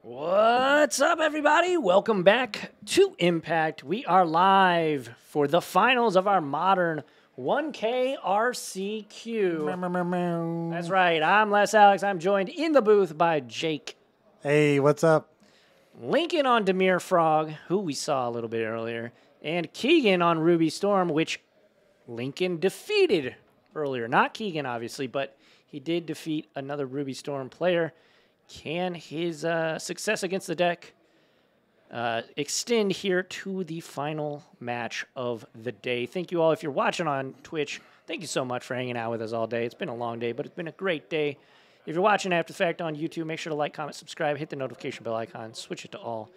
What's up, everybody? Welcome back to Impact. We are live for the finals of our modern 1K RCQ. That's right. I'm Les Alex. I'm joined in the booth by Jake. Hey, what's up? Lincoln on Dimir Frog, who we saw a little bit earlier, and Keegan on Ruby Storm, which Lincoln defeated earlier. Not Keegan, obviously, but he did defeat another Ruby Storm player. Can his success against the deck extend here to the final match of the day? Thank you all. If you're watching on Twitch, thank you so much for hanging out with us all day. It's been a long day, but it's been a great day. If you're watching after the fact on YouTube, make sure to like, comment, subscribe, hit the notification bell icon, switch it to all,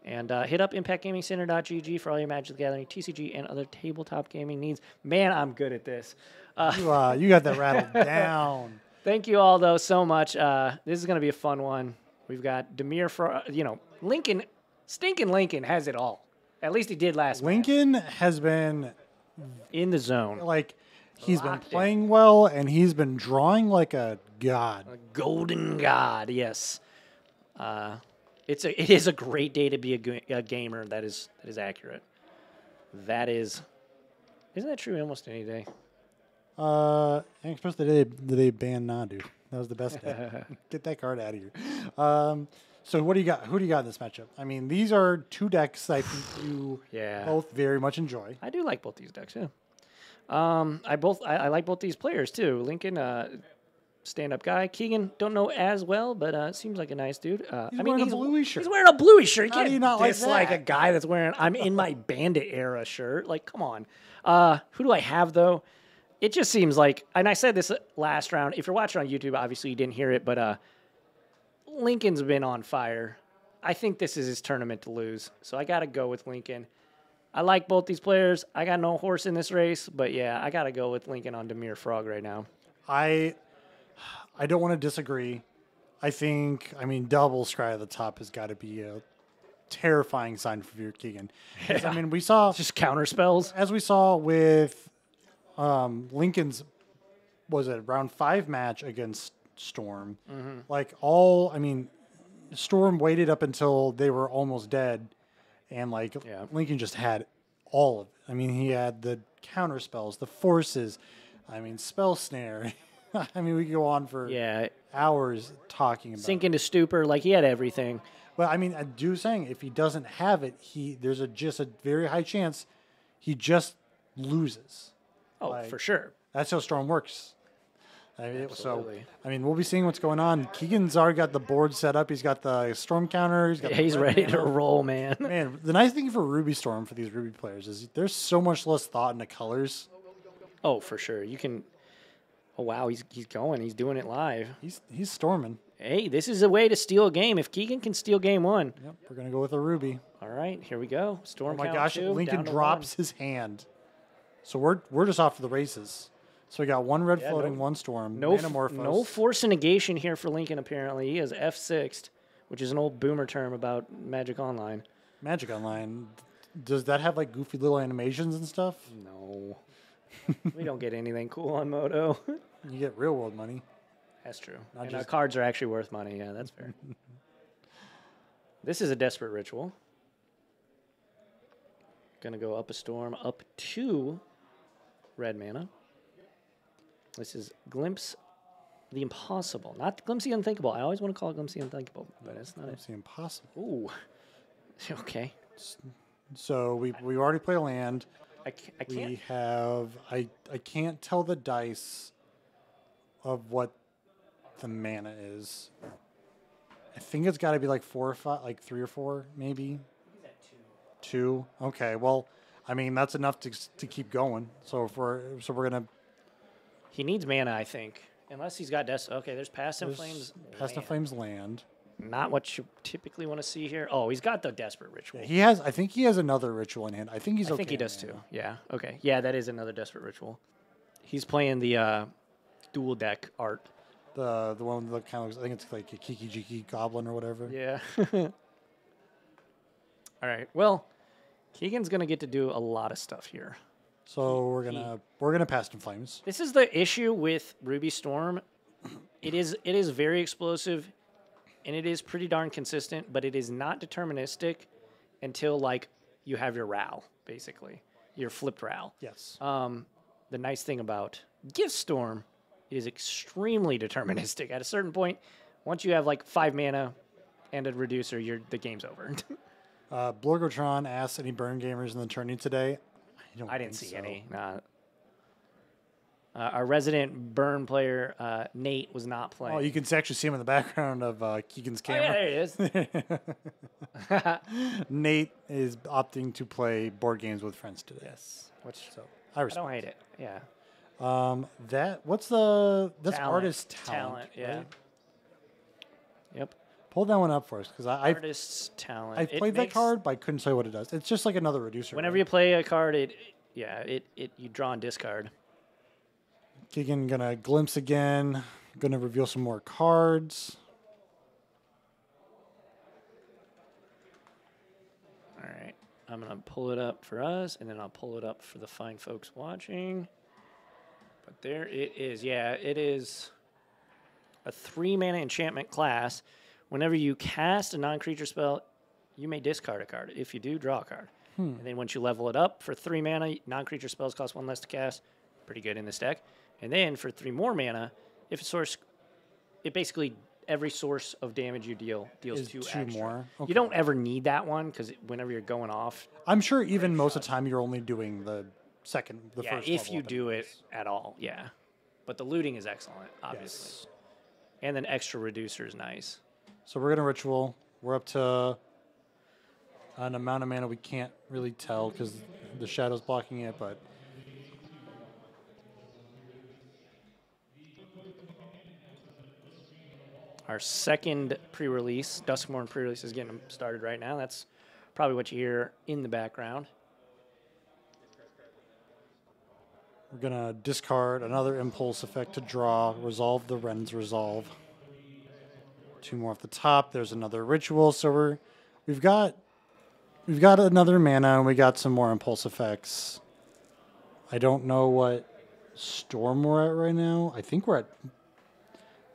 and hit up impactgamingcenter.gg for all your Magic the Gathering, TCG, and other tabletop gaming needs. Man, I'm good at this. You got that rattled down. Thank you all, though, so much. This is going to be a fun one. We've got Dimir for, Lincoln, stinking Lincoln has it all. At least he did last Lincoln has been in the zone. Like, he's been playing well, and he's been drawing like a god. A golden god, yes. It is a great day to be a gamer. That is accurate. Isn't that true almost any day? Especially the day ban Nadu. That was the best day. Get that card out of here. So what do you got? Who do you got in this matchup? I mean, these are two decks I think you both very much enjoy. I do like both these decks, yeah. I like both these players too. Lincoln, stand-up guy. Keegan, don't know as well, but seems like a nice dude. He's wearing a bluey shirt. He's wearing a bluey shirt. How do you not like dislike that? a guy that's wearing I'm in my Bandit era shirt. Like, come on. Who do I have though? It just seems like, and I said this last round, if you're watching on YouTube, obviously you didn't hear it, but Lincoln's been on fire. I think this is his tournament to lose, so I got to go with Lincoln. I like both these players. I got no horse in this race, but yeah, I got to go with Lincoln on Dimir Frog right now. I don't want to disagree. I mean, double Scry at the top has got to be a terrifying sign for your Keegan. Yeah. I mean, we saw Just counter spells. as we saw with Lincoln's round 5 match against Storm. Storm waited up until they were almost dead, and Lincoln just had all of it. I mean, he had the counter spells, the forces. I mean, spell snare. I mean, we could go on for hours talking about Sink into stupor, like he had everything. But I mean, I do saying if he doesn't have it, there's just a very high chance he just loses. Oh, for sure. That's how Storm works. Absolutely. We'll be seeing what's going on. Keegan's already got the board set up. He's got the Storm counter. He's ready to roll, man. Man, the nice thing for Ruby Storm, for these Ruby players, is there's so much less thought into colors. Oh, for sure. You can. Oh wow, he's going. He's doing it live. He's storming. Hey, this is a way to steal a game. If Keegan can steal game one. Yep, we're gonna go with a Ruby. All right, here we go. Storm. Oh my count gosh, 2, Lincoln down to drops 1. his hand. So we're just off to the races. So we got one red floating, one storm. No force and negation here for Lincoln. Apparently, he has F6'd, which is an old boomer term about Magic Online. Magic Online. Does that have like goofy little animations and stuff? No, we don't get anything cool on Moto. You get real world money. That's true. And our cards are actually worth money. Yeah, that's fair. This is a desperate ritual. Gonna go up a storm, up 2 red mana. This is Glimpse the Impossible. Not Glimpse the Unthinkable. I always want to call it Glimpse the Unthinkable, but it's not. Glimpse the Impossible. Ooh. Okay. So we already play land. I can't. We have I can't tell the dice of what the mana is. I think it's got to be like 4 or 5, like 3 or 4, maybe. 2. Okay. Well, I mean that's enough to keep going. So we're gonna. He needs mana, I think, unless he's got Okay, there's Past in Flames. Past in Flames land. Not what you typically want to see here. Oh, he's got the Desperate Ritual. Yeah, he has. I think he has another ritual in hand. I think he's. I think he does too. Yeah. Okay. Yeah, that is another Desperate Ritual. He's playing the dual deck art. The one that kind of looks, I think it's like a Kiki Jiki Goblin or whatever. Yeah. All right. Well, Keegan's gonna get to do a lot of stuff here. So we're gonna Past in Flames. This is the issue with Ruby Storm. It is very explosive, and it is pretty darn consistent, but it is not deterministic until, like, you have your RAL, basically. Your flipped RAL. Yes. The nice thing about Gift Storm is extremely deterministic. At a certain point, once you have, like, 5 mana and a reducer, the game's over. Blorgotron asks any burn gamers in the tourney today. I didn't see any. Nah. Our resident burn player, Nate, was not playing. Oh, you can actually see him in the background of Keegan's camera. Oh, yeah, there he is. Nate is opting to play board games with friends today. Yes. Which, So I respect. I don't hate it. Yeah. That's artist talent. Yeah. Right? Yep. Pull that one up for us, because Artist's talent. I've played that card, but I couldn't tell you what it does. It's just like another reducer. Whenever right? you play a card, you draw and discard. Keegan gonna glimpse again. Gonna reveal some more cards. All right. I'm going to pull it up for us, and then I'll pull it up for the fine folks watching. But there it is. Yeah, it is a 3-mana enchantment class. Whenever you cast a non-creature spell, you may discard a card. If you do, draw a card. And then once you level it up for 3 mana, non-creature spells cost 1 less to cast. Pretty good in this deck. And then for 3 more mana, if a source, it basically every source of damage you deals Is 2 2 extra. more. Okay. You don't ever need that one because whenever you're going off, I'm sure even most of the time you're only doing the first. if level you up do it anyways. at all, yeah. But the looting is excellent, obviously. Yes. And then extra reducer is nice. So we're gonna ritual. We're up to an amount of mana we can't really tell because the shadow's blocking it, but. Our second pre-release, Duskmourn pre-release, is getting started right now. That's probably what you hear in the background. We're gonna discard another impulse effect to draw, resolve the Ren's Resolve. 2 more off the top. There's another ritual. So we've got another mana and we got some more impulse effects. I don't know what storm we're at right now. I think we're at.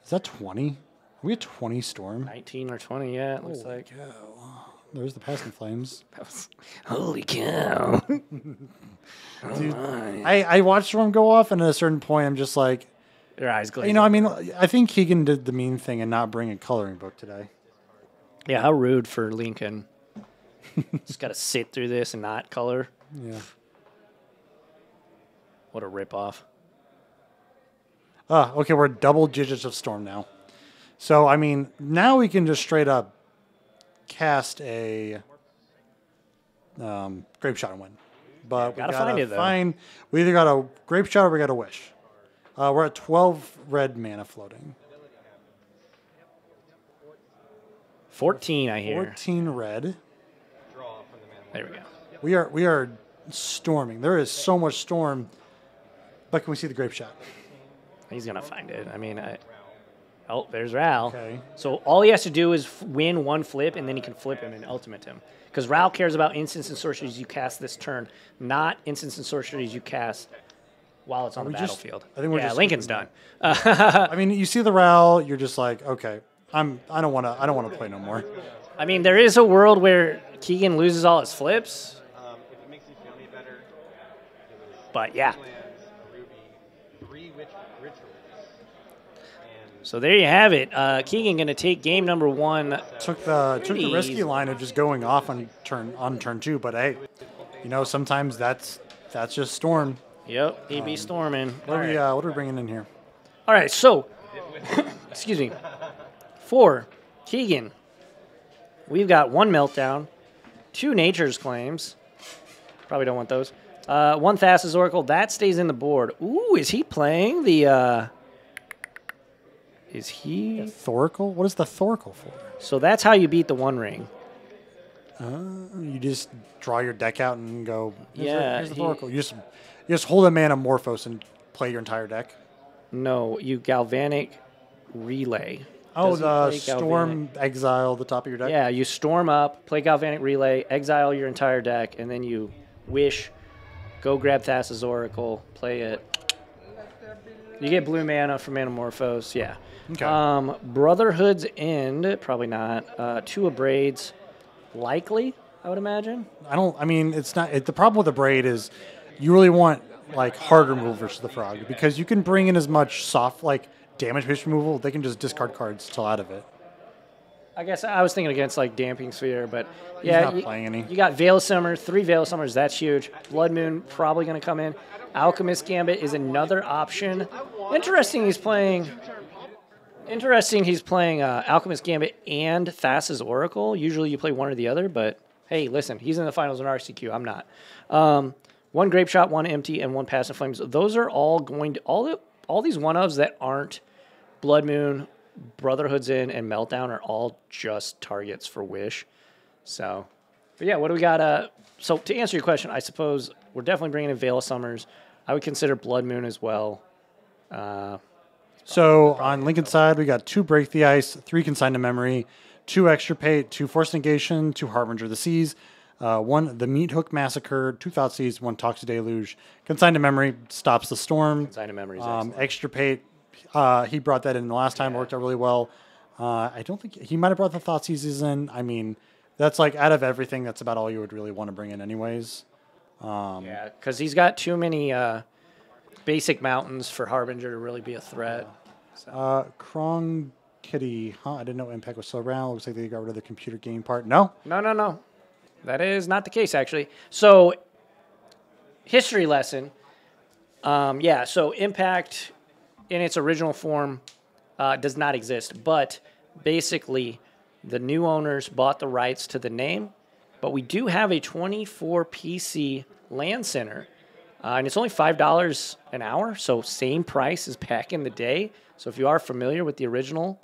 Is that 20? Are we at 20 storm? 19 or 20, yeah, it looks Holy like. cow. There's the Passing Flames. That was, holy cow. Dude, I watched Storm go off, and at a certain point, I'm just like, Your eyes glaze. you know, I mean, I think Keegan did the mean thing and not bring a coloring book today. Yeah, how rude for Lincoln. Just got to sit through this and not color. Yeah. What a ripoff. Okay, we're double digits of Storm now. So, I mean, now we can just straight up cast a Grape Shot and win. But gotta find it, though. We either got a Grape Shot or we got a Wish. We're at 12 red mana floating. 14, I hear. 14 red. There we go. We are storming. There is so much storm. But can we see the Grape Shot? He's going to find it. I mean, oh, there's Ral. Okay. So all he has to do is win 1 flip, and then he can flip him and ultimate him. Because Ral cares about instants and sorceries you cast this turn, not instants and sorceries you cast while it's on the battlefield. I think we're just Lincoln's done. I mean, you see the Ral, you're just like, okay, I don't want to play no more. I mean, there is a world where Keegan loses all his flips. If it makes you feel any better, But yeah. Ruby, 3 rituals. So there you have it. Keegan going to take game number 1. Took the risky easy. line of just going off on turn 2, but hey, you know, sometimes that's just Storm. Yep, he be storming. What are we bringing in here? All right, so, excuse me. For Keegan, we've got 1 Meltdown, 2 Nature's Claims. Probably don't want those. 1 Thassa's Oracle. That stays in the board. Ooh, is he playing the... Is he... Thoracle? What is the Thoracle for? So that's how you beat the One Ring. You just draw your deck out and go, here's the he- Thoracle. You just hold a mana Morphos and play your entire deck. No, you Galvanic Relay. Oh, Does he the play Storm Exile, the top of your deck? Yeah, you storm up, play Galvanic Relay, exile your entire deck, and then you wish, go grab Thassa's Oracle, play it. You get blue mana from Manamorphose, yeah. Okay. Brotherhood's End, probably not. 2 Abrades, likely, I would imagine. I mean, it's not. The problem with the braid is, you really want like hard removal versus the frog because you can bring in as much soft like damage based removal. They can just discard cards till out of it. I guess I was thinking against like Damping Sphere, but He's yeah, not playing any. You got Veil of Summer, 3 Veil of Summers, that's huge. Blood Moon probably going to come in. Alchemist Gambit is another option. Interesting, he's playing Alchemist Gambit and Thassa's Oracle. Usually you play one or the other, but hey, listen, he's in the finals in RCQ. I'm not. 1 Grape Shot, 1 Empty, and 1 Passive Flames. Those are all going to all these one-ofs that aren't Blood Moon, Brotherhood's In, and Meltdown are all just targets for Wish. So, but yeah, what do we got? So to answer your question, I suppose we're definitely bringing in Veil of Summers. I would consider Blood Moon as well. So on Lincoln's side, we got 2 Break the Ice, 3 Consign to Memory, 2 Extirpate, 2 Force Negation, 2 Harbinger of the Seas, 1 The Meat Hook Massacre, 2 Thoughtseize, 1 Toxic Deluge. Consign to Memory stops the storm. Consign to Memory is excellent. Extirpate, he brought that in the last time, worked out really well. I don't think he might have brought the Thoughtseizes in. I mean, that's like out of everything, that's about all you would really want to bring in anyways. Yeah, because he's got too many basic mountains for Harbinger to really be a threat. Krong Kitty, I didn't know Impact was still around. Looks like they got rid of the computer game part. No? No. That is not the case, actually. So, history lesson. So Impact in its original form does not exist. But basically, the new owners bought the rights to the name. But we do have a 24 PC LAN center. And it's only $5 an hour, so same price as back in the day. So if you are familiar with the original,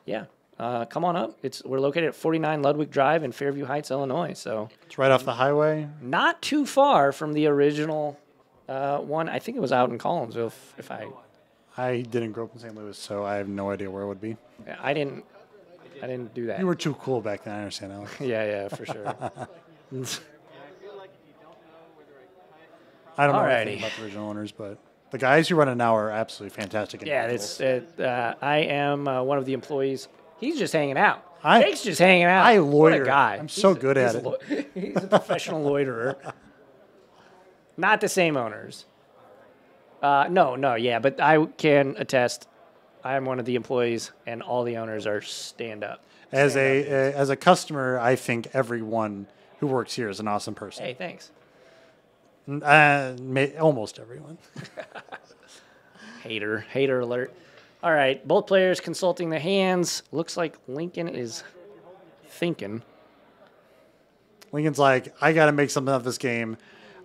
yeah, come on up. We're located at 49 Ludwig Drive in Fairview Heights, Illinois. So It's right off the highway. not too far from the original one. I think it was out in Collinsville. If I didn't grow up in St. Louis, so I have no idea where it would be. I didn't do that. You were too cool back then. I understand, Alex. Yeah, for sure. I don't know Alrighty. anything about the original owners, but the guys who run it now are absolutely fantastic. Yeah, individuals. I am one of the employees. He's just hanging out. I- Jake's just hanging out. I What a loiter. guy. I'm so good at it. He's a professional loiterer. Not the same owners. No, yeah, but I can attest. I am one of the employees, and all the owners are stand up. As a customer, I think everyone who works here is an awesome person. Hey, thanks. Almost everyone. Hater alert. All right, both players consulting the hands. Looks like Lincoln is thinking. Lincoln's like, I got to make something of this game.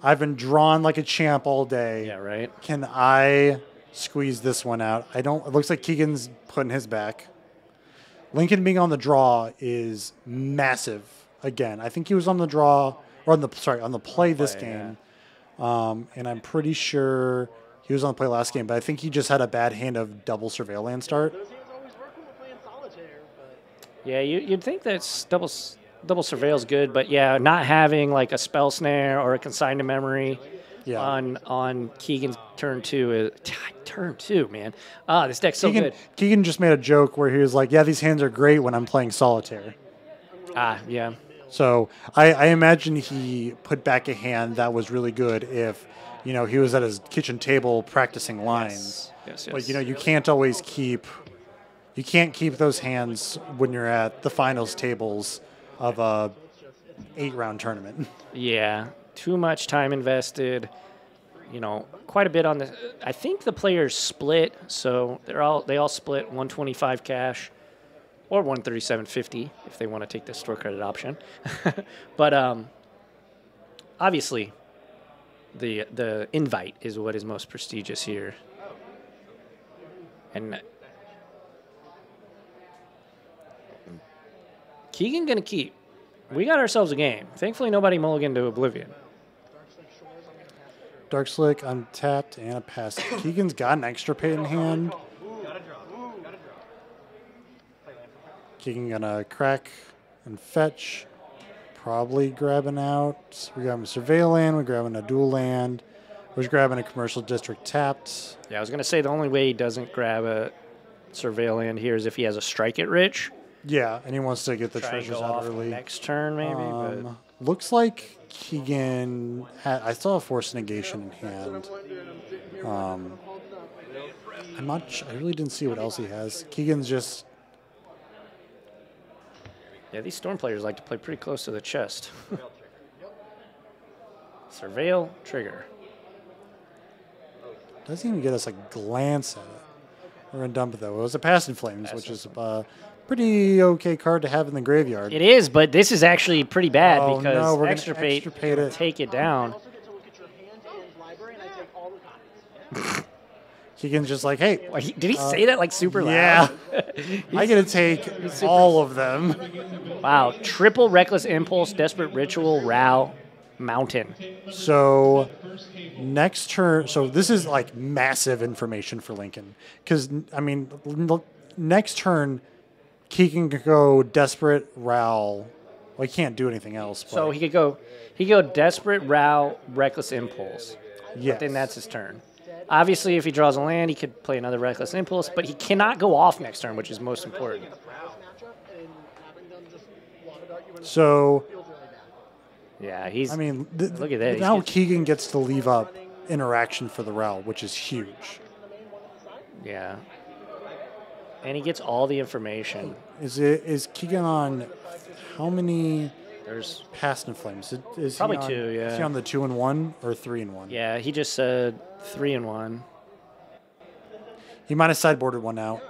I've been drawn like a champ all day. Yeah, right. Can I squeeze this one out? I don't. It looks like Keegan's putting his back. Lincoln being on the draw is massive. Again, I think he was on the draw or on the play this game. And I'm pretty sure he was on the play last game, but I think he just had a bad hand of double surveil land start. Yeah, you'd think that's double surveil's good, but yeah, not having like a spell snare or a consign to memory on Keegan's turn 2 is turn 2, man. This deck's so good. Keegan just made a joke where he was like, "Yeah, these hands are great when I'm playing solitaire." Yeah. So I imagine he put back a hand that was really good if, he was at his kitchen table practicing lines. Yes. But, you can't always keep those hands when you're at the finals tables of a 8-round tournament. Yeah, too much time invested. Quite a bit on the. I think the players split, so they all split 125 cash. Or 137.50 if they want to take the store credit option. But obviously, the invite is what is most prestigious here. And Keegan going to keep. We got ourselves a game. Thankfully, nobody mulliganed to Oblivion. Dark Slick, untapped, and a pass. Keegan's got an extirpate in hand. Keegan gonna crack and fetch. Probably grabbing out. We grabbing a surveil land. We're grabbing a dual land. Was grabbing a commercial district tapped. Yeah, I was going to say the only way he doesn't grab a surveil land here is if he has a strike it rich. Yeah, and he wants to get the Try and treasures go out off early. next turn, maybe. But Looks like Keegan had. I saw a force negation in hand. I'm not. I really didn't see what else he has. Keegan's just. yeah, these Storm players like to play pretty close to the chest. Surveil, trigger. Doesn't even get us a glance at it. We're gonna dump it though. It was a Past in Flames, which is a pretty okay card to have in the graveyard. It is, but this is actually pretty bad Oh, because no, we're gonna extirpate extirpate will it. take it down. Keegan's just like, hey, Did he say that like super yeah, loud? I get to take all of them. Wow. Triple Reckless Impulse, Desperate Ritual, Row, Mountain. So next turn, so this is like massive information for Lincoln because I mean, next turn, Keegan can go Desperate Row. Well, he can't do anything else. But So he could go Desperate, Row, Reckless Impulse. yes. Then that's his turn. Obviously, if he draws a land, he could play another Reckless Impulse, but he cannot go off next turn, which is most important. So Yeah, he's. I mean, Look at that. Now He's- Keegan gets to leave up interaction for the Row, which is huge. Yeah. And he gets all the information. Is Keegan on how many There's. Past in Flames? Is Probably he on, 2, Is he yeah. on the 2-1 or 3-1? Yeah, he just said 3-1. He might have sideboarded one out.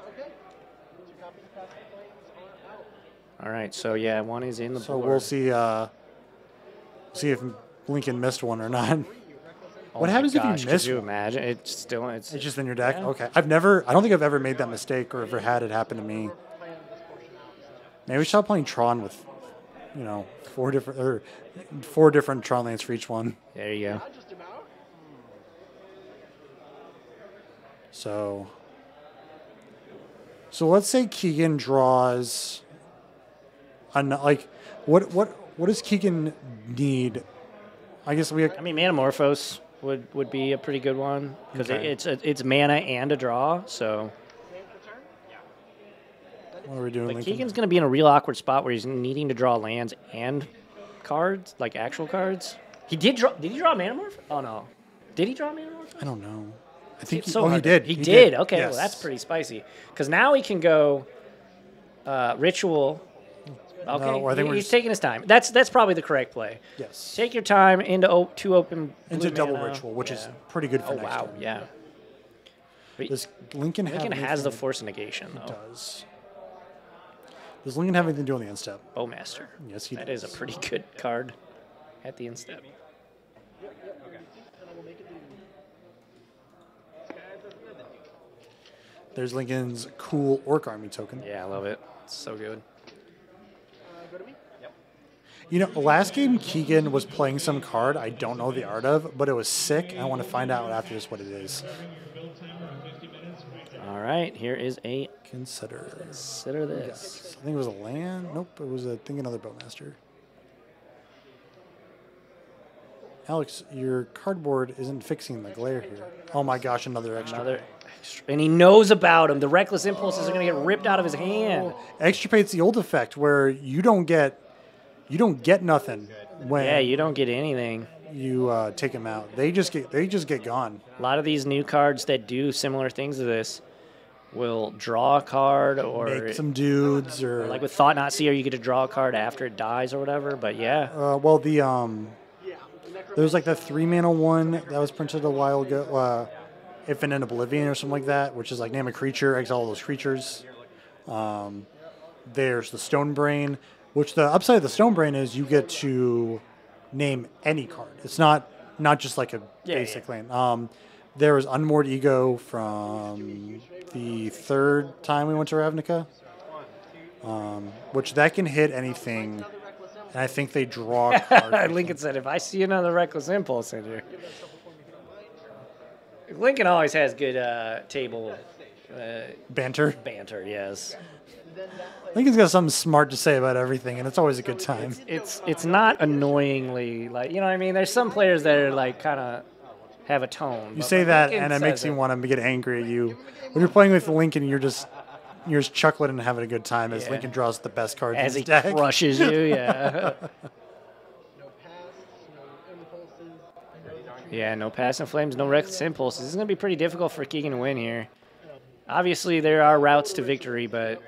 All right, so yeah, one is in the So board. we'll see. See if Lincoln missed one or not. Oh what my happens if gosh, you miss Could you one? imagine? It's It's just in your deck. Yeah. Okay, I don't think I've ever made that mistake or ever had it happen to me. Maybe we should start playing Tron with, four different Tron lands for each one. there you go. So let's say Keegan draws. What does Keegan need? I guess we. I mean, Manamorphose would be a pretty good one because Okay. it's mana and a draw. So, What are we doing? but Lincoln? Keegan's going to be in a real awkward spot where he's needing to draw lands and cards, like actual cards. He did draw. Did he draw Manamorph? Oh no, did he draw Manamorph? I don't know. I think It's so he hard to- did. He did. Okay, Yes. well that's pretty spicy. Because now he can go Ritual. Okay, No, I think we're he's just- taking his time. That's probably the correct play. Yes. Take your time into two open Into blue double mana. ritual, which is Yeah. pretty good for Oh next wow, turn. yeah. But Does Lincoln have Lincoln has the anything- force negation It though. does. Does Lincoln have anything to do on the end step? Bowmaster. Yes, he That does. is a pretty good card at the instep. There's Lincoln's cool Orc Army token. Yeah, I love it. It's so good. Last game Keegan was playing some card I don't know the art of, but it was sick. I want to find out after this what it is. All right, here is a Consider. consider this. I think it was a land. Nope, it was another Bowmaster. Alex, your cardboard isn't fixing the glare here. Oh my gosh, another extra. Another extra, and he knows about him. The reckless impulses are going to get ripped out of his hand. Extirpate's the old effect where you don't get nothing when Yeah, you don't get anything. you take them out. They just get gone. A lot of these new cards that do similar things to this will draw a card or Make some dudes or like with Thought Not Seer, you get to draw a card after it dies or whatever. But yeah, there was like the 3-mana one that was printed a while ago, Infinite Oblivion or something like that, which is like name a creature, exile all those creatures. There's the Stone Brain, which the upside of the Stone Brain is you get to name any card. It's not just like a basic land. There was Unmoored Ego from the third time we went to Ravnica, which that can hit anything, and I think they draw cards. Lincoln said, if I see another reckless impulse in here. Lincoln always has good table Banter. banter, yes. Lincoln's got something smart to say about everything, and it's always a good time. It's not annoyingly, like, you know what I mean? There's some players that are like kind of have a tone. You but say when that, Lincoln and it says makes me want to get angry at you. When you're playing with Lincoln, you're just chuckling and having a good time as Yeah. Lincoln draws the best cards as in he his deck. crushes you. Yeah. No pass, no impulses. Yeah, no passing flames, no reckless impulses. This is going to be pretty difficult for Keegan to win here. Obviously, there are routes to victory, but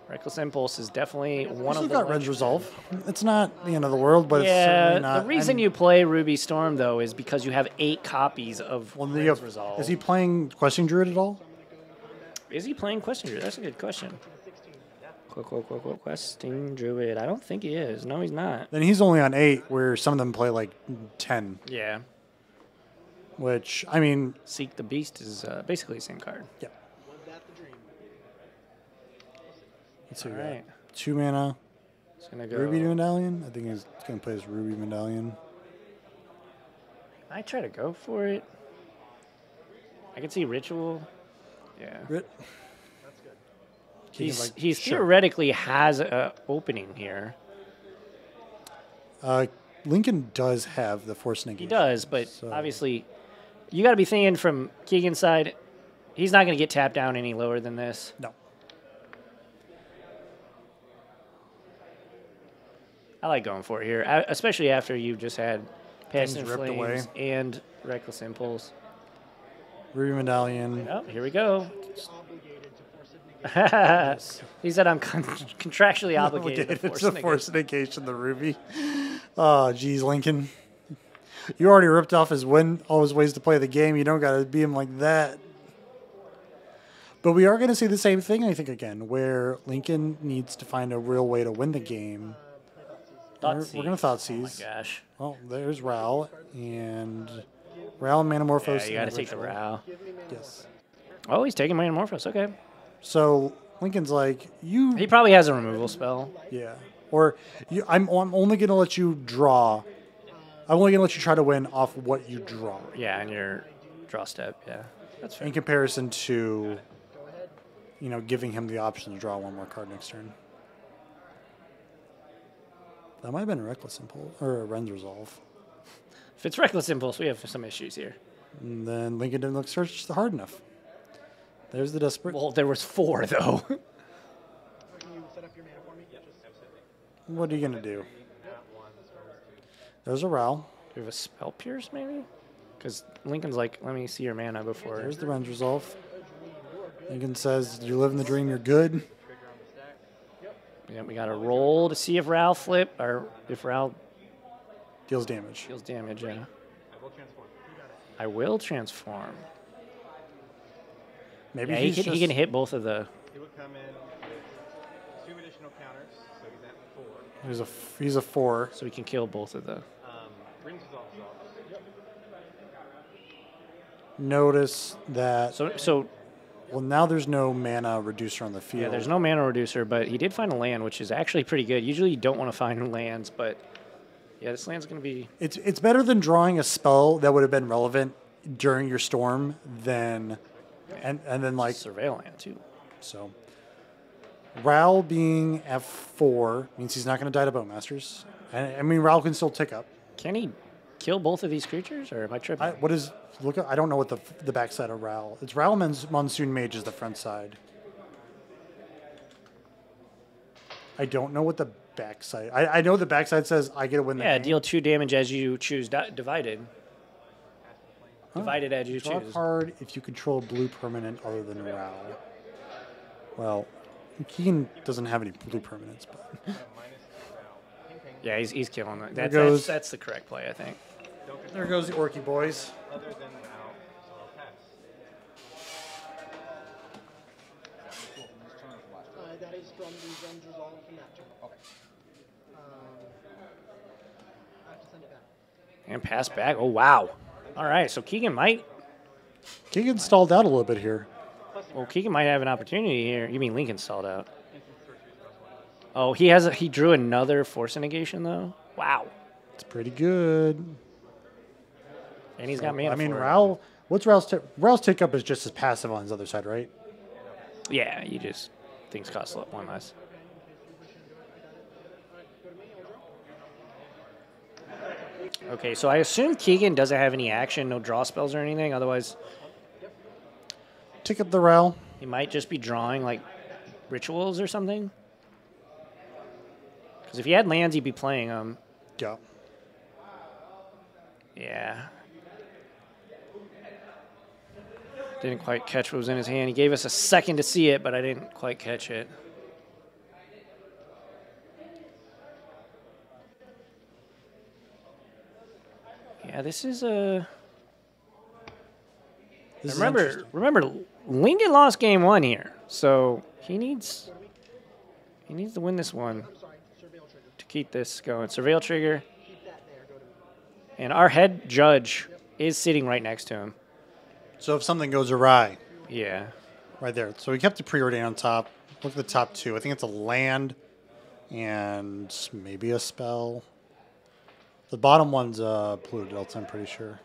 reckless impulse is definitely one Still of the got Ren's Resolve. It's not the end of the world, but it's certainly not. the reason you play Ruby Storm, though, is because you have 8 copies of Ren's Resolve. Is he playing Questing Druid at all? Is he playing Questing Druid? That's a good question. Questing Druid. I don't think he is. No, he's not. Then he's only on 8, where some of them play like 10. Yeah. Which, I mean... Seek the Beast is basically the same card. Yeah. Let's see. All right. 2 mana. It's going to go... Ruby Medallion? I think he's going to play his Ruby Medallion. I try to go for it. I can see Ritual. Yeah. He's theoretically has an opening here. Lincoln does have the Force Negation. He does, but obviously you got to be thinking from Keegan's side, he's not going to get tapped down any lower than this. No. I like going for it here, especially after you've just had Passion ripped away. Flames and Reckless Impulse. Ruby Medallion. Oh, here we go. He said I'm contractually obligated to It's force a negation. Force Negation, the Ruby. Oh, geez, Lincoln. You already ripped off all his ways to play the game. You don't got to be him like that. But we are going to see the same thing, I think, again, where Lincoln needs to find a real way to win the game. We're going to Thoughtseize. Oh, my gosh. Well, there's Ral. And Ral and Manamorphose. Yeah, you got to take the Ritual. Ral. Yes. Oh, he's taking Manamorphose. Okay. So Lincoln's like, He probably has a removal spell. yeah. Or I'm only going to let you draw. I'm only going to let you try to win off what you draw. Yeah, and your draw step. Yeah, that's fair. In comparison to, giving him the option to draw one more card next turn. That might have been a Reckless Impulse or a Ren's Resolve. If it's Reckless Impulse, we have some issues here. And then Lincoln didn't look searched hard enough. There's the Desperate. Well, there was 4, though. Can you set up your mana for me? What are you going to do? There's a Ral. Do we have a Spell Pierce, maybe? Because Lincoln's like, let me see your mana before. There's the Ren's Resolve. Lincoln says, you're living the dream, you're good. Yeah, we got to roll to see if Ral flip, or if Ral Deals damage. deals damage, yeah. I will transform. I will transform. Maybe Yeah, he's he can hit both of the... He would come in with 2 additional counters, so he's at 4. He's a 4. So we can kill both of the... Rings is also. Notice that. So Well, now there's no mana reducer on the field. yeah, there's no mana reducer, but he did find a land, which is actually pretty good. Usually you don't want to find lands, but yeah, this land's going to be... It's better than drawing a spell that would have been relevant during your storm than, and then like Surveil land, too. so. Ral being F4 means he's not going to die to Bowmasters. I mean, Ral can still tick up. Can he kill both of these creatures, or am I tripping? I don't know what the backside of Ral. It's Ral Monsoon Mage is the front side. I don't know what the backside. I know the backside says I get to win the game. deal 2 damage as you choose divided. Divided as you Draw a choose. card if you control a blue permanent other than Ral. Well, Keegan doesn't have any blue permanents, but Yeah, he's killing it. That's the correct play, I think. there goes the Orky boys. Other than now, so I'll pass. That is from the Ren's Resolve from that turn. Okay. I have to send it back. And pass back. Oh, wow. All right, so Keegan might... Keegan stalled out a little bit here. Well, Keegan might have an opportunity here. You mean Lincoln stalled out? Oh, he drew another Force Negation, though? Wow. It's pretty good. And he's got mana I mean, for it. Ral. What's Ral's tick up is just as passive on his other side, right? Yeah, you just... Things cost one less. Okay, so I assume Keegan doesn't have any action, no draw spells or anything. Otherwise, Tick up the rail. he might just be drawing like rituals or something. Because if he had lands, he'd be playing them. Yeah. Yeah. Didn't quite catch what was in his hand. He gave us a second to see it, but I didn't quite catch it. Yeah, this is a. This is Remember, interesting. Lincoln lost game 1 here, so he needs to win this one I'm sorry, surveil trigger. to keep this going. Surveil trigger, Keep that there. Go to me. and our head judge is sitting right next to him. So if something goes awry, Yeah. right there. So we kept the preordain on top. Look at the top 2. I think it's a land and maybe a spell. The bottom one's Pluto Delta, I'm pretty sure.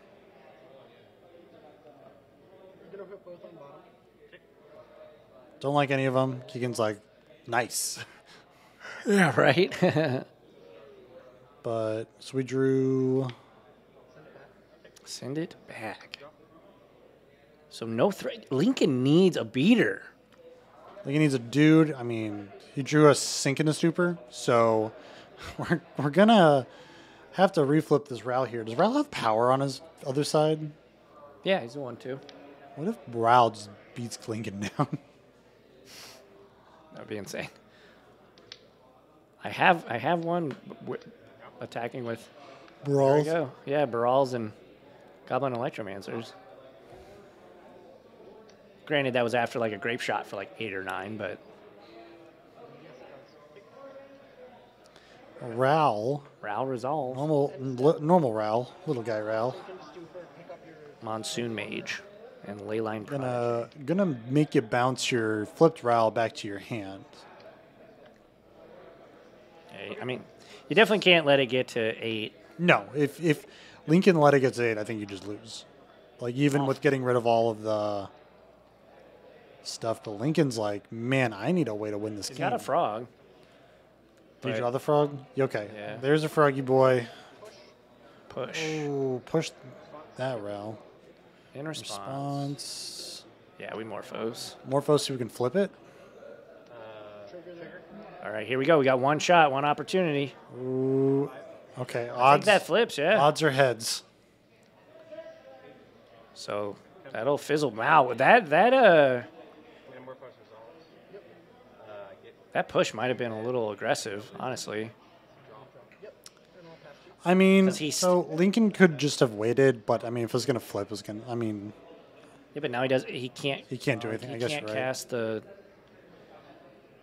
You're gonna put both on bottom. Don't like any of them. Keegan's like, nice. Yeah. Right. But, so we drew. Send it back. So no threat. Lincoln needs a beater. Like he needs a dude. I mean, he drew a sink in the stupor, so we're gonna have to reflip this Ral here. Does Ral have power on his other side? Yeah, he's the 1-2. What if Ral just beats Lincoln down? That'd be insane. I have one attacking with. There we Brawls. go. Yeah, Barals and Goblin Electromancers. Granted, that was after like a grape shot for like 8 or 9, but Ral, Ral resolve. normal Ral, little guy Ral. Open stupor, pick up your Monsoon Mage and Leyline Prodigy. Gonna make you bounce your flipped Ral back to your hand. Yeah, I mean, you definitely can't let it get to 8. No, if Lincoln let it get to 8, I think you just lose. Like even with getting rid of all of the stuff, but Lincoln's like, man, I need a way to win this He's game. got a frog. Did you but- draw the frog? Okay. Yeah. There's a froggy boy. Push. Oh, push that Ral. In response. Response. Yeah, we morphos. Morphos so we can flip it. trigger there. All right, here we go. We got one shot, one opportunity. Ooh. Okay, I think odds. that flips, yeah. Odds are heads. So that'll fizzle. Wow, that Amorphous resolves. Get that push might have been a little aggressive, honestly. I mean, 'Cause he's- so Lincoln could just have waited, but I mean, if it was gonna flip, it was gonna. I mean, Yeah, but now he does. He can't. he can't do anything. He I guess can't you're right. cast the.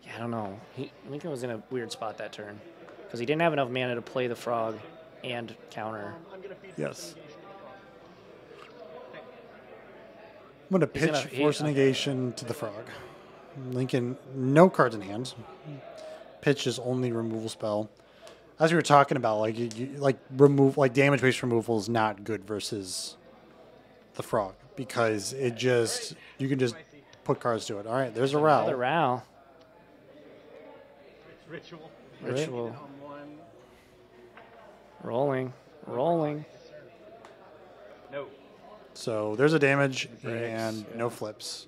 Yeah, I don't know. Lincoln was in a weird spot that turn because he didn't have enough mana to play the frog and counter. I'm gonna feed Yes. force negation to the frog. I'm gonna He's pitch gonna- he- force negation to the frog. Lincoln, no cards in hand. Pitch is only removal spell. As we were talking about, like damage based removal is not good versus the frog because it just you can just put cards to it. All right, there's a Another Ral. Ral. it's ritual. Ritual. On one. Rolling. No. So there's a damage Breaks, and yeah. no flips.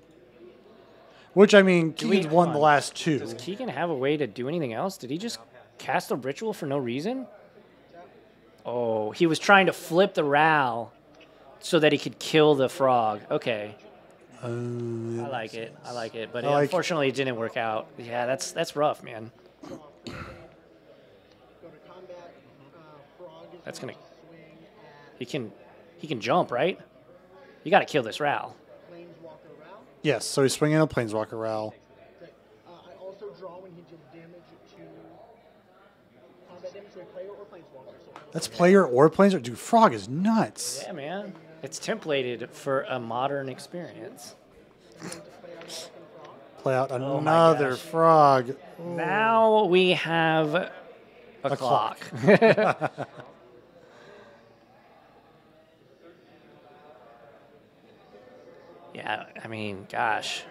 Which I mean, Do we- Keegan's won hold the on. last 2. Does Keegan have a way to do anything else? Did he just cast a ritual for no reason? Oh, he was trying to flip the Ral so that he could kill the frog. Okay. I like it. But I like- unfortunately, it didn't work out. Yeah, that's rough, man. Go to combat. Frog is That's gonna gonna- swing at He can jump, right? You got to kill this Ral. Planeswalker Ral. Yes, so he's swinging a Planeswalker Ral. Great. I also draw when he did damage to combat damage to a player or planeswalker. So I will That's player or Planeswalker. Dude, frog is nuts. Yeah, man. It's templated for a modern experience. Play out my another gosh. frog. Now we have a clock. Yeah, I mean, gosh.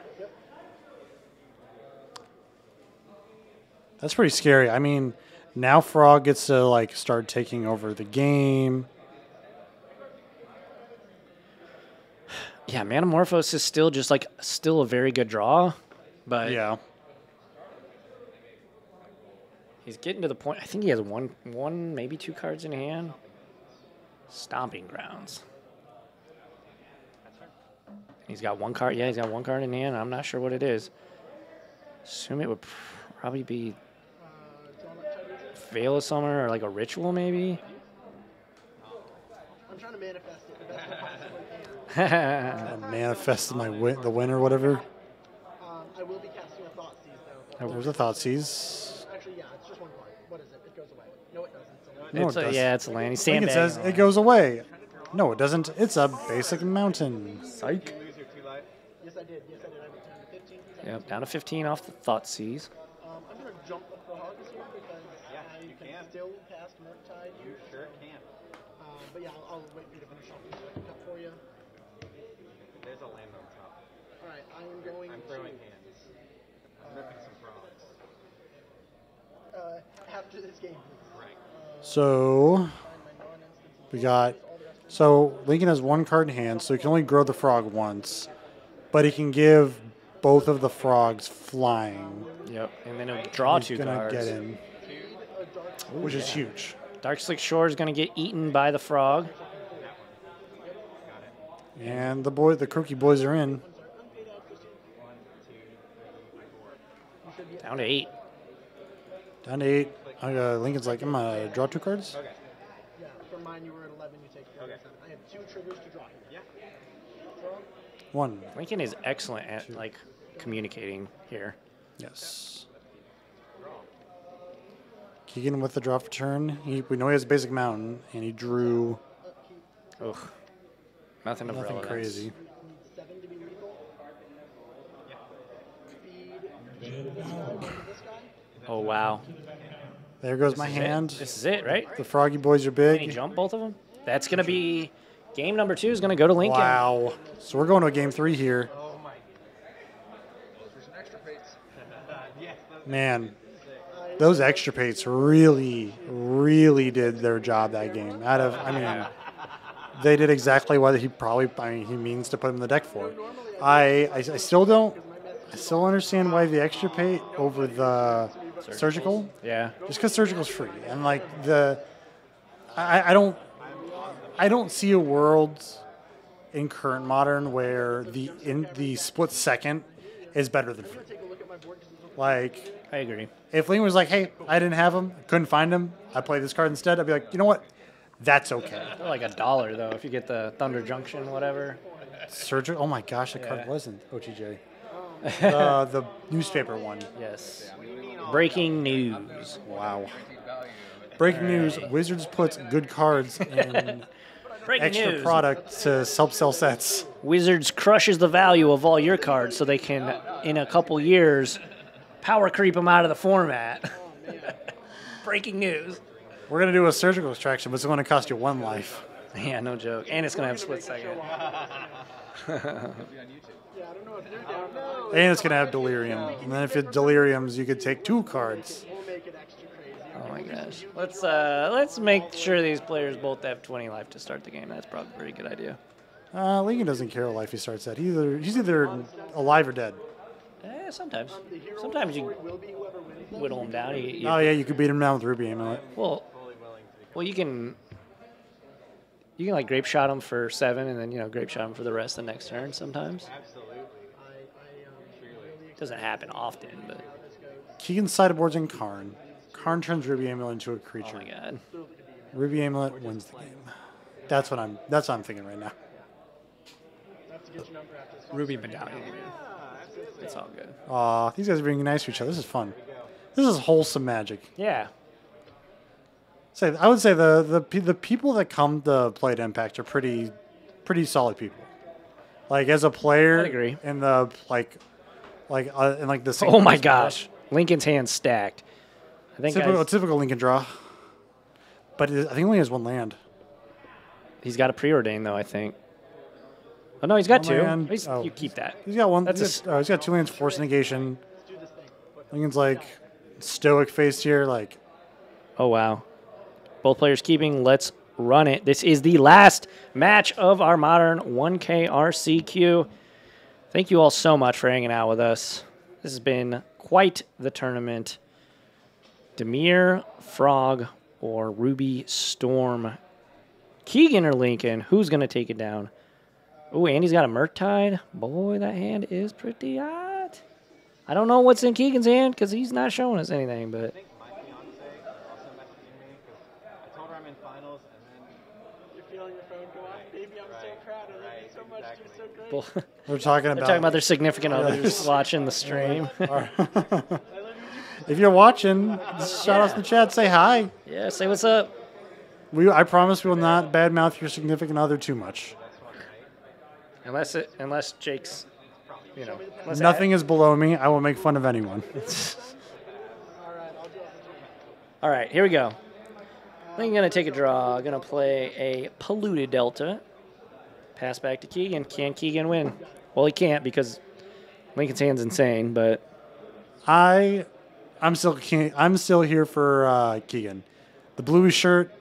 That's pretty scary. I mean, Now Frog gets to like start taking over the game. Yeah, Manamorphose is still just like still a very good draw, but Yeah. he's getting to the point. I think he has one, maybe 2 cards in hand. Stomping Grounds. He's got 1 card. Yeah, he's got 1 card in hand. I'm not sure what it is. Assume it would probably be Veil of Summer or like a ritual, maybe. I'm trying to manifest it the best I possibly can. I manifested the win or whatever. I will be casting a Thought Seize, though. There's a Thought Seize. Actually, yeah, it's just 1 card. What is it? It goes away. No, it doesn't. It's a land. No, it doesn't. Yeah, it's a land. He's I think it sandbagging. says it goes away. No, it doesn't. It's a basic mountain. Psych. You lose your 2 life. Yes, I did. Yes, I did. I went down to 15. Yep, down to 15 off the Thought Seize. I'm going to jump the frogs here because I you can can. still cast Murktide. You sure can. But yeah, I'll wait for you to finish off the second cut for you. There's a land on top. All right, I am going I'm throwing hands. I'm ripping some frogs. after this game, please. Right. So Find my non-instance. we got. So Lincoln has 1 card in hand, so he can only grow the frog once, but he can give both of the frogs flying. Yep, and then he'll draw He's 2 gonna cards. get in, which is huge. Dark Slick Shore is going to get eaten by the frog. And the Crookie boys are in. Down to 8. Down to 8. Lincoln's like, I'm gonna draw 2 cards. Okay. Yeah, for mine, you were at 11. You take 4. Okay. I have 2 triggers to draw. Yeah. Draw. 1. Lincoln is excellent at like communicating here. Yes. Keegan with the draw for turn. We know he has a basic mountain, and he drew Ugh. Nothing of nothing relevance. crazy. Need 7 to be lethal. Feed this guy, one to this guy. Oh, wow. There goes my This is it. hand. This is it, right? The Froggy boys are Can he big. jump both of them? That's going to be game number 2 is going to go to Lincoln. Wow. So we're going to a game 3 here. Oh my. For some extra pates. Yes. Man, those extra pates really, really did their job that game. They did exactly what he means to put him in the deck for. I still understand why the extra pate over the surgical. Yeah. Just because surgical's free, and like I don't see a world in current modern where the split second is better than free. Like, I agree. if Ling was like, hey, I didn't have him, couldn't find him, I played this card instead, I'd be like, you know what? That's okay. They're like $1 though if you get the Thunder Junction, whatever. Surgical. Oh my gosh, that card Yeah. wasn't OTJ. The newspaper one. Yes. Breaking news. Wow. Breaking news: Wizards puts good cards in Breaking extra news. product to help sell sets. Wizards crushes the value of all your cards so they can, in a couple years, power creep them out of the format. Breaking news. We're gonna do a surgical extraction, but it's going to cost you 1 life. Yeah, no joke. And it's going to have split second. Yeah, I don't know if you're down. No, And it's going to have delirium. And then if it deliriums, you could take 2 cards. we'll make it extra crazy. Oh my gosh. Let's make sure these players both have 20 life to start the game. That's probably a pretty good idea. Lincoln doesn't care what life he starts at. He's either alive or dead. Sometimes. Sometimes you Will be whoever wins. whittle them down. Oh yeah, you could beat him down with Ruby Amulet. Well, you can like grape shot them for 7 and then grape shot them for the rest of the next turn sometimes. Absolutely. It doesn't happen often, but Keegan sideboards in Karn. Karn turns Ruby Amulet into a creature. oh my god. Ruby Amulet wins the game. That's what I'm thinking right now. That's a good number after this. Ruby Medallion. It's all good. Aw, these guys are being nice to each other. This is fun. This is wholesome magic. Yeah. I would say the people that come to play at Impact are pretty solid people. Like as a player, I agree. in the in like the Oh my gosh. Lincoln's hand stacked. I think typical Lincoln draw. But I think he only has 1 land. he's got a preordain though, I think. Oh no, he's got 2. land. You keep that. He's got 1. That's He's got 2 lands, force negation. Lincoln's like stoic faced here, like Oh, wow. Both players keeping. Let's run it. This is the last match of our modern 1K RCQ. Thank you all so much for hanging out with us. This has been quite the tournament. Dimir, Frog, or Ruby Storm. Keegan or Lincoln, who's going to take it down? Oh, Andy's got a Murktide. Boy, that hand is pretty hot. I don't know what's in Keegan's hand because he's not showing us anything, but... I think my fiance also messaging me because I told her I'm in finals, and then You're feeling your phone go off. Baby, I'm so Right, proud of you right, so much. exactly. You're so great. We're talking They're about. talking about their significant others watching the stream. If you're watching, shout out to the chat. Say hi. Yeah, say what's up. I promise we will not badmouth your significant other too much. Unless Jake's, you know. unless Nothing is below me. I will make fun of anyone. All right, I'll do it. All right, here we go. I think I'm going to take a draw. I'm going to play a polluted Delta. Pass back to Keegan. Can Keegan win? Well, he can't because Lincoln's hand's insane, but I'm still here for Keegan. The blue shirt.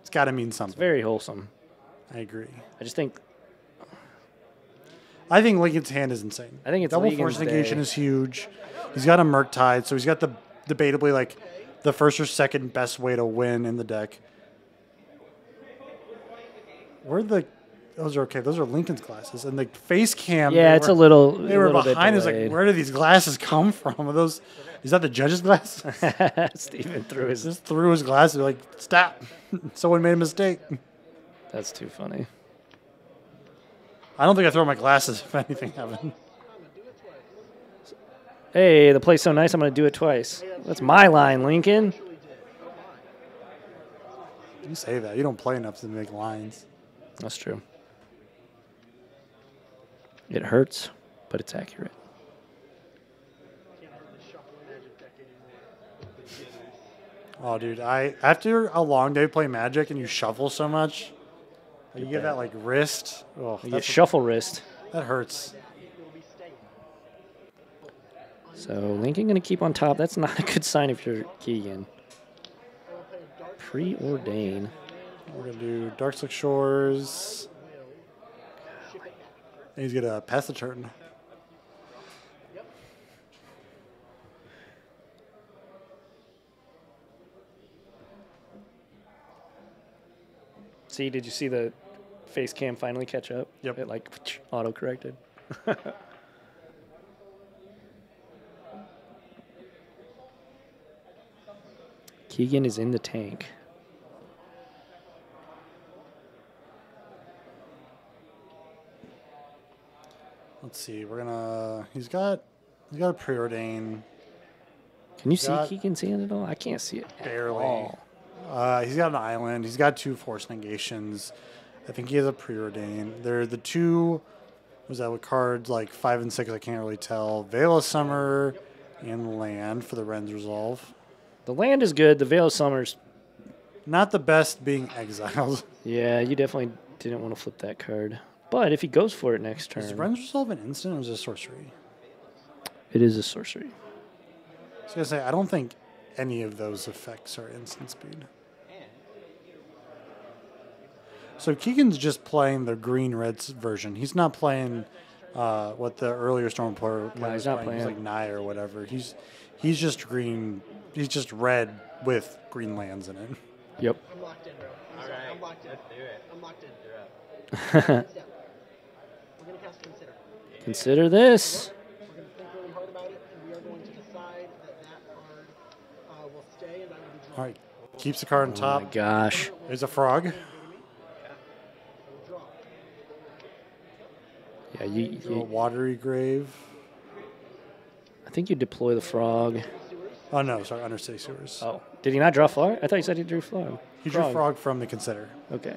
It's got to mean it's something. very wholesome. I agree. I just think I think Lincoln's hand is insane. I think it's double Lincoln's force negation day. is huge. He's got a Murktide, so he's got the debatably like the first or second best way to win in the deck. Those are okay. Those are Lincoln's glasses, and the face cam. Yeah, it's a little. They were bit behind us. Like, delayed. where do these glasses come from? Are those? Is that the judge's glasses? Steven threw his. Just threw his glasses. Like, stop! Someone made a mistake. That's too funny. I don't think I throw my glasses if anything happened. Hey, the play's so nice. I'm going to do it twice. That's my line, Lincoln. You say that. You don't play enough to make lines. That's true. It hurts, but it's accurate. Oh, dude, after a long day playing Magic and you shuffle so much, you get that like wrist. Oh, You get shuffle wrist. that hurts. So Lincoln going to keep on top. That's not a good sign if you're Keegan. Preordain. We're gonna do Darkslick Shores. And he's gonna pass the turn. See, did you see the face cam finally catch up? Yep. It like auto corrected. Keegan is in the tank. Let's see. We're gonna. He's got a preordain. Can you see Got- Keegan's hand at all? I can't see it. Barely. At all. He's got an island. He's got 2 force negations. I think he has a preordain. They're the 2. Was that with cards like 5 and 6? I can't really tell. Veil of Summer and land for the Ren's Resolve. The land is good. The Veil of Summer's. Not the best being exiled. Yeah, you definitely didn't want to flip that card. But if he goes for it next turn, Is Ren's Resolve an instant or is it a sorcery? it is a sorcery. I was gonna say I don't think any of those effects are instant speed. So Keegan's just playing the green-red version. He's not playing what the earlier Storm player he's was not playing. He's playing. like Nye or whatever. He's just green. He's just red with green lands in it. Yep. I'm locked in, bro. all right, I'm locked in. let's do it. I'm locked in. Do it. Step. We're going to cast Consider. Consider this. We're going to think really hard about it, and we are going to decide that card will stay, and I will be All drawing. right, keeps the card on Oh top. my gosh. There's a frog. I will draw. Yeah, Do a watery grave. I think you deploy the frog. Oh no, sorry, Undercity Sewers. Oh, did he not draw frog? I thought you said he drew frog. He drew frog from the Consider. Okay.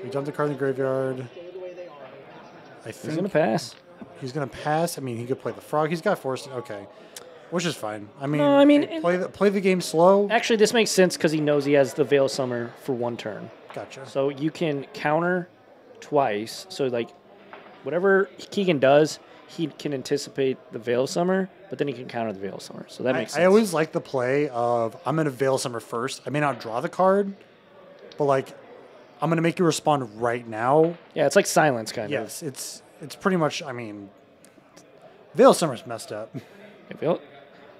We dumped the card in the graveyard. Stay the way they are. I will pass my turn. I He's think gonna pass. he's gonna pass. I mean, he could play the frog. He's got force. Okay, which is fine. I mean, No, I mean, hey, play the game slow. Actually, this makes sense because he knows he has the Veil of Summer for 1 turn. Gotcha. So you can counter twice. So like, whatever Keegan does, he can anticipate the Veil Summer, but then he can counter the Veil Summer. So that makes sense. I always like the play of I'm going to Veil Summer first. I may not draw the card, but like I'm going to make you respond right now. Yeah, it's like silence kind of. Yes, it's pretty much. I mean, Veil Summer's messed up.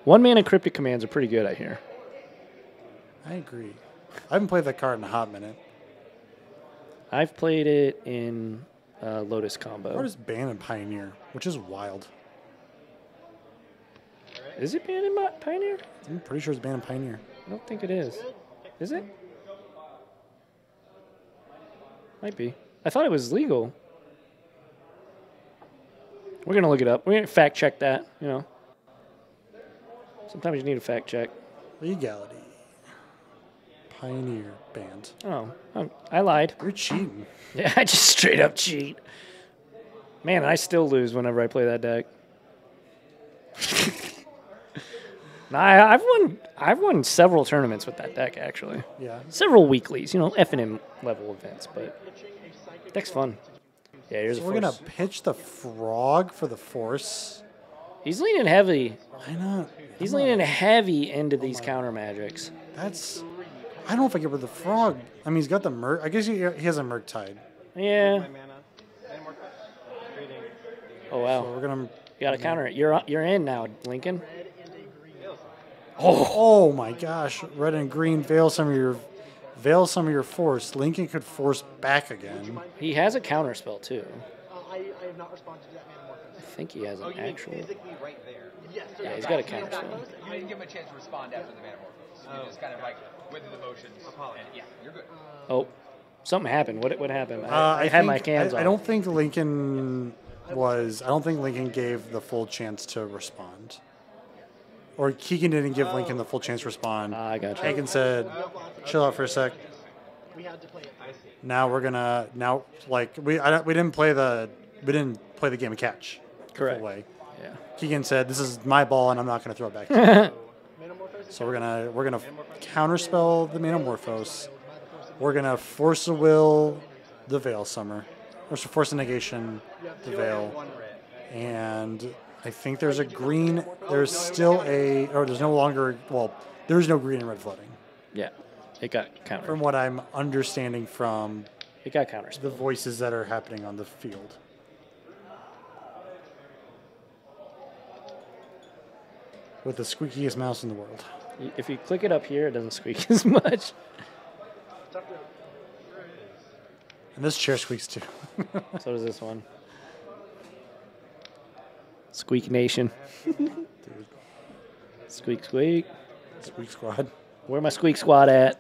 One mana cryptic commands are pretty good, I hear. I agree. I haven't played that card in a hot minute. I've played it in Lotus combo. Card is banned in Pioneer, which is wild. Is it banned in Pioneer? I'm pretty sure it's banned in Pioneer. I don't think it is. Is it? Might be. I thought it was legal. We're going to look it up. We're going to fact check that, you know. Sometimes you need a fact check. Legality. Pioneer banned. Oh, I lied. You're cheating. Yeah, I just straight up cheat. Man, I still lose whenever I play that deck. Nah, I've won several tournaments with that deck actually. Yeah. Several weeklies, you know, F&M level events, but deck's fun. Yeah, here's So a we're force. gonna pitch the frog for the force. He's leaning heavy. Why not? He's leaning heavy into these counter magics. That's. I don't know if I get with the frog. I mean, he's got the Merc. I guess he has a Merc Tide. Yeah. My mana. And more cards. Trading. Oh wow. So we're gonna. You gotta counter it. You're in now, Lincoln. Oh my gosh! Red and green veil some of your force. Lincoln could force back again. He has a counter spell too. I have not responded to that Manamorphose. I think he has an actual. Physically right there. Yes, sir. Yeah, he's got a counter spell. You didn't give him a chance to respond after the Manamorphose. You just kind of like went through the motions. And yeah, you're good. Oh, something happened. What happened? I had my think- cans I off. don't think Lincoln was. I don't think Lincoln gave the full chance to respond. Or Keegan didn't give Lincoln the full chance to respond. I got you. Keegan said, "Chill out for a sec." We had to play it. Now we're gonna we didn't play the game of catch. the full Correct. way. Yeah. Keegan said, "This is my ball, and I'm not gonna throw it back." to you." Manamorphose. So we're gonna counterspell the Manamorphose. We're gonna force a will the Veil Summer, or so force a negation the Veil, and I think there's a green. There's still a, or there's no longer. Well, there's no green and red flooding. Yeah. It got countered. From what I'm understanding from It got countered. the voices that are happening on the field. With the squeakiest mouse in the world. If you click it up here, it doesn't squeak as much. And this chair squeaks too. So does this one. Squeak Nation. Dude, Squeak, squeak. squeak squad. Where my squeak squad at?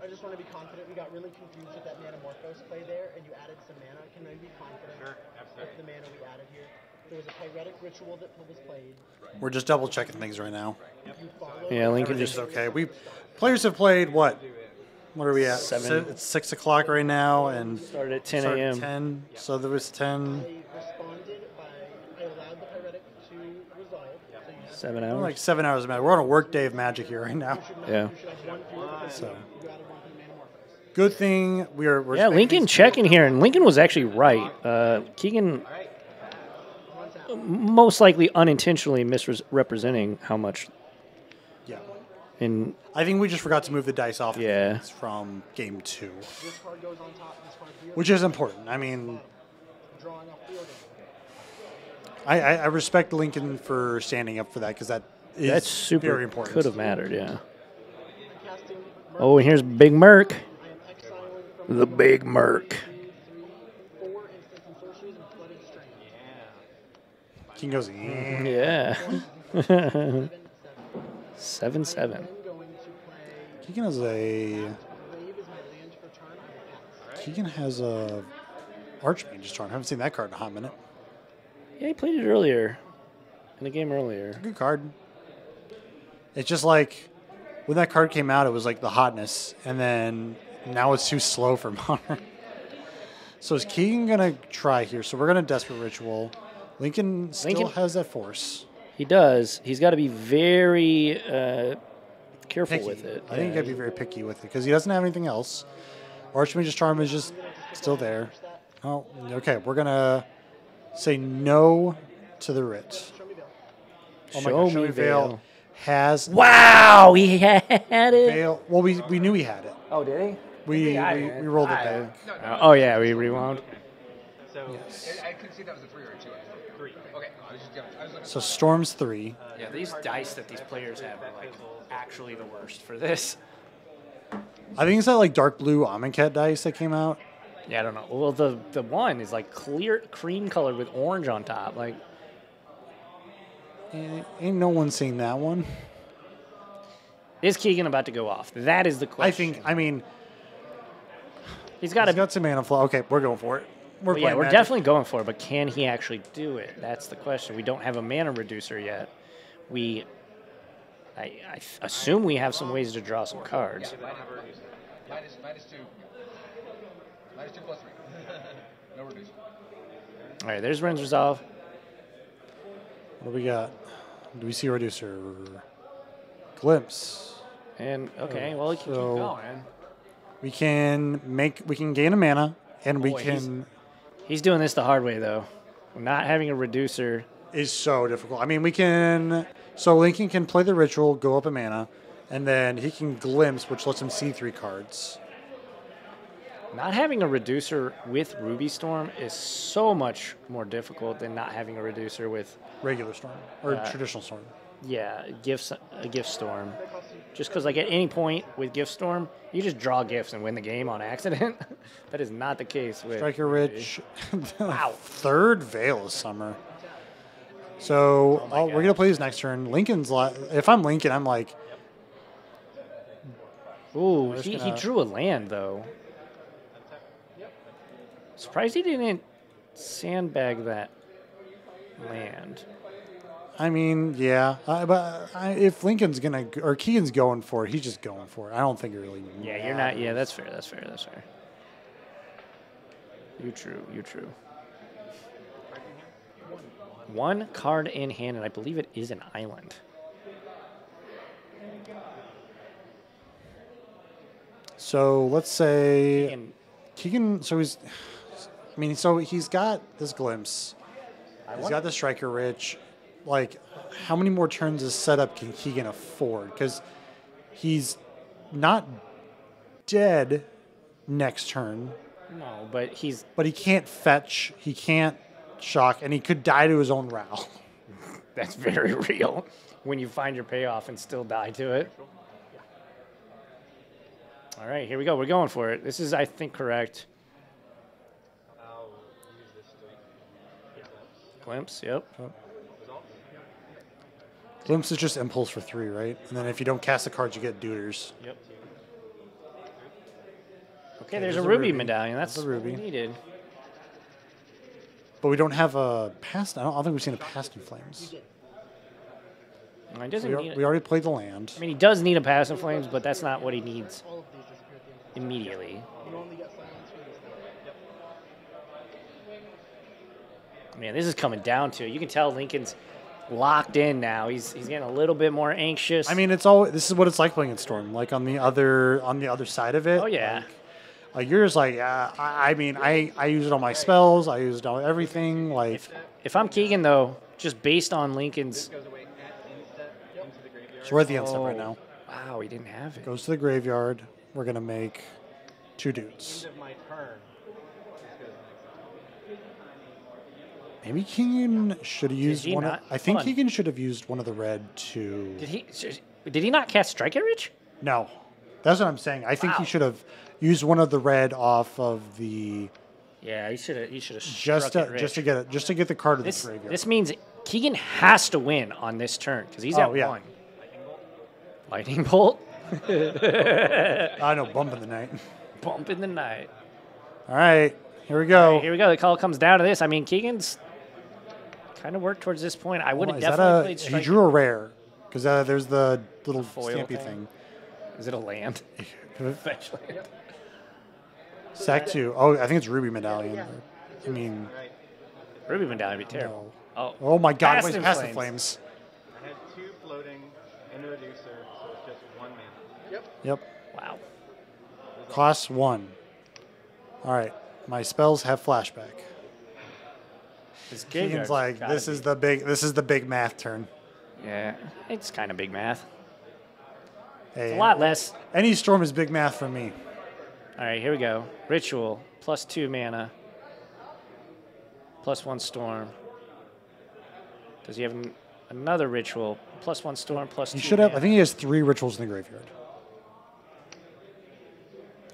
I just want to be confident. We got really confused with that Manamorphose play there, and you added some mana. Can I be confident with the mana we added here? There was a Pyretic Ritual that was played. We're just double checking things right now. You followed. Yeah, Lincoln Everything's just. okay. Players have played what? What are we at? Seven. It's 6 o'clock right now, and Started at 10 started at a.m. 10. So there was 10. I responded by I allowed the Pyretic to resolve. So you 7 We're hours. like 7 hours of magic. We're on a work day of magic here right now. Yeah. should have one field. So You added one for the Manamorphose. good thing we're Yeah, Lincoln checking here, and Lincoln was actually right. Keegan most likely unintentionally misrepresenting how much Yeah. in. I think we just forgot to move the dice off the Yeah. things from game 2, This card goes on top. This card here. which is important. I mean, Drawing off field. I respect Lincoln for standing up for that because that is That's super very important. Could have mattered, yeah. Casting. Oh, and here's Big Merc. I am exiling from The Big Merc. 2, 3, 4 instants and sorceries and flooded strain. King goes, Yeah. 7-7. I'm going to play. Keegan has a Wave is my land for turn. I will pass. Keegan has a Archmage's turn. I haven't seen that card in a hot minute. Yeah, he played it earlier. In the game earlier. Good card. It's just like when that card came out, it was like the hotness, and then now it's too slow for Modern. So is Keegan gonna try here? So we're gonna Desperate Ritual. Lincoln still Lincoln- has that force. He does. He's got to be very careful Picky. with it. I think you gotta be very picky with it because he doesn't have anything else. Archmage's Charm is just still there. Oh, okay. We're gonna say no to the Rit. Show me Bill. Oh my gosh, Show Me Veil has Wow, he had it. Veil. Well, we knew he had it. Oh, did he? We rolled it back. Oh yeah, we rewound. So I couldn't see if that was a 3 or a 2. 3. Okay. I was just looking. So Storm's 3. Yeah, these dice that these players have are like actually the worst for this. I think it's that like dark blue Amonkhet dice that came out. Yeah, I don't know. Well, the one is like clear cream colored with orange on top. Like, Ain't no one seen that one. is Keegan about to go off? That is the question. I mean, he's got got some mana flow. Okay, we're going for it. We're yeah, playing we're Magic. definitely going for it, but can he actually do it? That's the question. We don't have a mana reducer yet. I assume we have some ways to draw some cards. Minus 2. Minus 2 plus 3. No reducer. All right, there's Ren's Resolve. What do we got? Do we see a reducer? Glimpse. And, okay, well, he can So- keep going. We can gain a mana, and we Boy, can. He's doing this the hard way, though. Not having a reducer. Is so difficult. I mean, we can. So Lincoln can play the ritual, go up a mana, and then he can glimpse, which lets him see 3 cards. Not having a reducer with Ruby Storm is so much more difficult than not having a reducer with, Regular storm or traditional storm. yeah, a gift storm. Just because, like, at any point with gift storm, you just draw gifts and win the game on accident. That is not the case with Striker Rich. Wow. 3rd Veil of Summer. So we're gonna play his next turn. Lincoln's. If I'm Lincoln, I'm like. Ooh, just he gonna- drew a land, though. Surprised he didn't sandbag that land. I mean, yeah, if Lincoln's gonna or Keegan's going for it, he's just going for it. I don't think it really. Yeah, you're not. Yeah, that's fair. That's fair. That's fair. You true. You true. 1 card in hand, and I believe it is an island. So let's say And Keegan. So he's. I mean, so he's got this glimpse. He's got the Striker Rich. Like, how many more turns of setup can Keegan afford? Because he's not dead next turn, no, but he's but he can't fetch. He can't shock, and he could die to his own Ral. that's very real when you find your payoff and still die to it. All right, here we go. We're going for it. This is, I think, correct. I'll use this to Glimpse, yep. Glimpse is just impulse for 3, right? And then if you don't cast the cards, you get Duders. Yep. Okay, there's a ruby medallion. That's There's a what we ruby. needed. But we don't have a past. I don't think we've seen a past in Flames. He doesn't need We already played the land. I mean, he does need a pass in Flames, but that's not what he needs All of these disappear at the end. immediately. You only get silence for these. Man, this is coming down to it. You can tell Lincoln's locked in now. He's getting a little bit more anxious. I mean, it's all. This is what it's like playing in Storm. Like on the other side of it. Oh, yeah. Like yours, like I mean, I use it on my spells. I use it on everything. Like if I'm Keegan, though, just based on Lincoln's. goes away at inset into the graveyard. so we're at the end step right now. Wow, he didn't have it. Goes to the graveyard. We're gonna make 2 dudes. End of my turn. This goes next. Maybe Keegan should have used he one. not? I think Hold on. Keegan should have used one of the red to. Did he not cast Striker Rich? No, that's what I'm saying. I think he Wow. should have used one of the red off of the Yeah, he should have. just to get the card of This, the graveyard. this means Keegan has to win on this turn because he's Oh, at yeah. 1. Lightning bolt. I know, bump in the night. Bump in the night. All right, here we go. Here we go. The call comes down to this. I mean, Keegan's kind of worked towards this point. I would have Is that definitely a? played He Striker. drew a rare because there's the little foil stampy thing? thing. Is it a land? Fetch land. Sack 2. Oh, I think it's Ruby Medallion. I mean, Ruby Medallion would be terrible. no. Oh, Oh my God! Past Wait, in past the Flames. flames. I had 2 floating and a reducer, so it's just 1 mana. Yep. Wow. Costs 1. All right. My spells have flashback. His Keegan's graveyard's like, gotta this be- is the big math turn. Yeah, it's kind of big math. Hey, A lot less. Any storm is big math for me. All right, here we go. Ritual, +2 mana, +1 storm. Does he have another ritual? +1 storm, +2 He should have. I mana. think he has 3 rituals in the graveyard.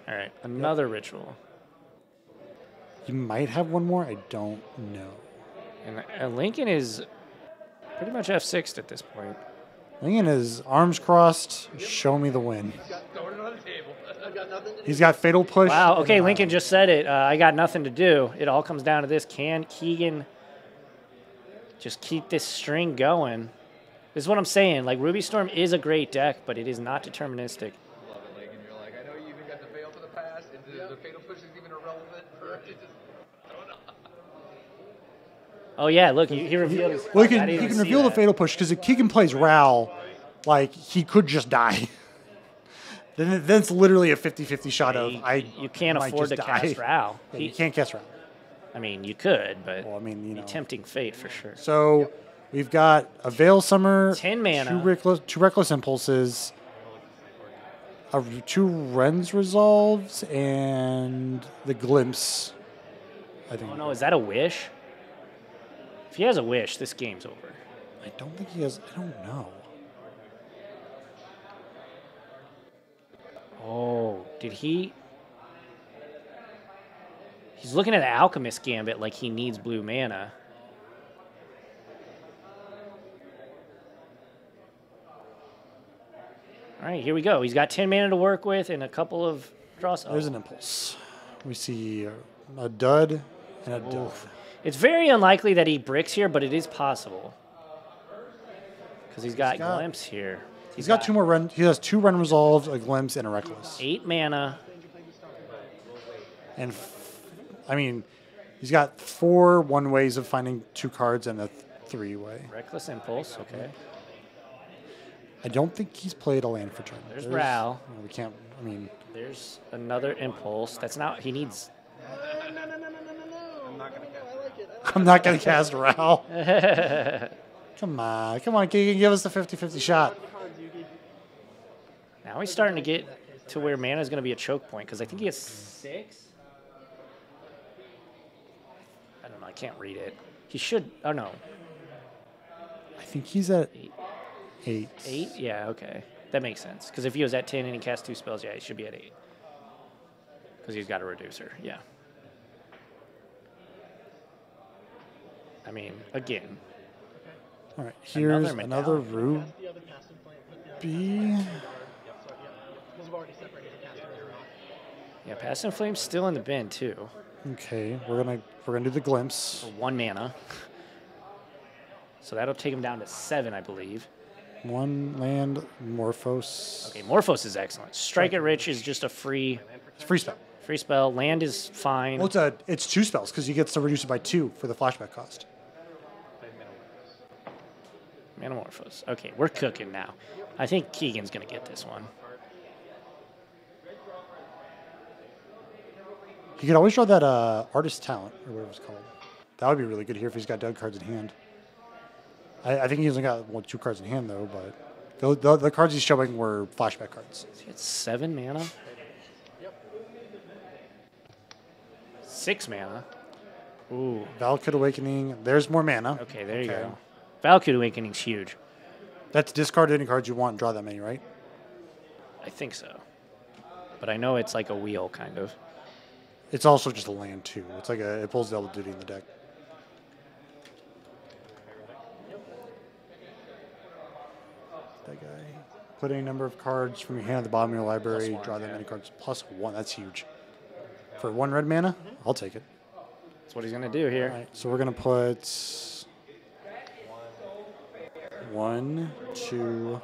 All right, another ritual. He might have one more. I don't know. And Lincoln is pretty much F6'd at this point. Lincoln is arms crossed. Show me the win. Throwing it on the table. I've got nothing to He's got fatal push. Wow, okay, and, Lincoln just said it. I got nothing to do. It all comes down to this. Can Keegan just keep this string going? This is what I'm saying. Like, Ruby Storm is a great deck, but it is not deterministic. Love it, Lincoln. You're like, I know you even got the fail for the past, and the fatal push is even irrelevant for it. Just throw it on. Oh, yeah, look, he revealed his Well, I he didn't can even see reveal the that. fatal push because if Keegan plays Ral, like, he could just die. then it's literally a 50-50 shot of You can't might afford to just die. cast Ral. Yeah, you can't cast Ral. I mean, you could, but Well, I mean, you be know. tempting fate for sure. So we've got a Veil Summer, 10 mana. two Reckless Impulses, 2 Ren's Resolves, and the Glimpse. I think. Oh, no, is that a wish? If he has a wish, this game's over. I don't think he has. I don't know. Oh, did he? He's looking at the Alchemist Gambit like he needs blue mana. All right, here we go. He's got 10 mana to work with and a couple of draws. There's an Impulse. We see a dud and a dud. It's very unlikely that he bricks here, but it is possible. Because he's got got- Glimpse here. He's got 2 more Ren. He has 2 Ren Resolves, a Glimpse, and a Reckless. 8 mana. And I mean, he's got 4 one-ways of finding 2 cards and a 3-way. Reckless Impulse, okay. I don't think he's played a land for turn. There's Ral. We can't. I mean, There's another Impulse. That's not, he needs. No. I'm not gonna cast. I like it. I'm not going to cast Ral. Come on, Keegan, give us the 50-50 shot. Now he's starting to get to where mana is going to be a choke point because I think he has 6. I don't know. I can't read it. He should. Oh, no. I think he's at 8. 8? Yeah, okay. That makes sense. Because if he was at 10 and he cast 2 spells, yeah, he should be at 8. Because he's got a reducer. Yeah. I mean, again. All right, here's Another another medallion. Ruby. The other cast and flame. Put the B. Because we've already separated the cast and flame. Yeah, Pass and Flame's still in the bin, too. Okay, we're gonna do the Glimpse. For 1 mana. So that'll take him down to 7, I believe. 1 land, Morphos. Okay, Morphos is excellent. Strike it Rich is just a free It's free spell. spell. Land is fine. Well, it's 2 spells because he gets to reduce it by 2 for the flashback cost. Metamorphose. Okay, we're cooking now. I think Keegan's going to get this one. He could always draw that Artist Talent, or whatever it's called. That would be really good here if he's got dud cards in hand. I think he's only got 2 cards in hand, though, but the cards he's showing were flashback cards. It's 7 mana. 6 mana. Ooh. Valakut Awakening, there's more mana. Okay, there you go. Valakut Awakening's huge. That's discard any cards you want and draw that many, right? I think so. But I know it's like a wheel, kind of. It's also just a land, too. It's like it pulls double duty in the deck. That guy. Put any number of cards from your hand at the bottom of your library. +1, Draw that yeah. many cards. +1. That's huge. For 1 red mana, I'll take it. That's what he's going to do here. All right, so we're going to put 1, 2,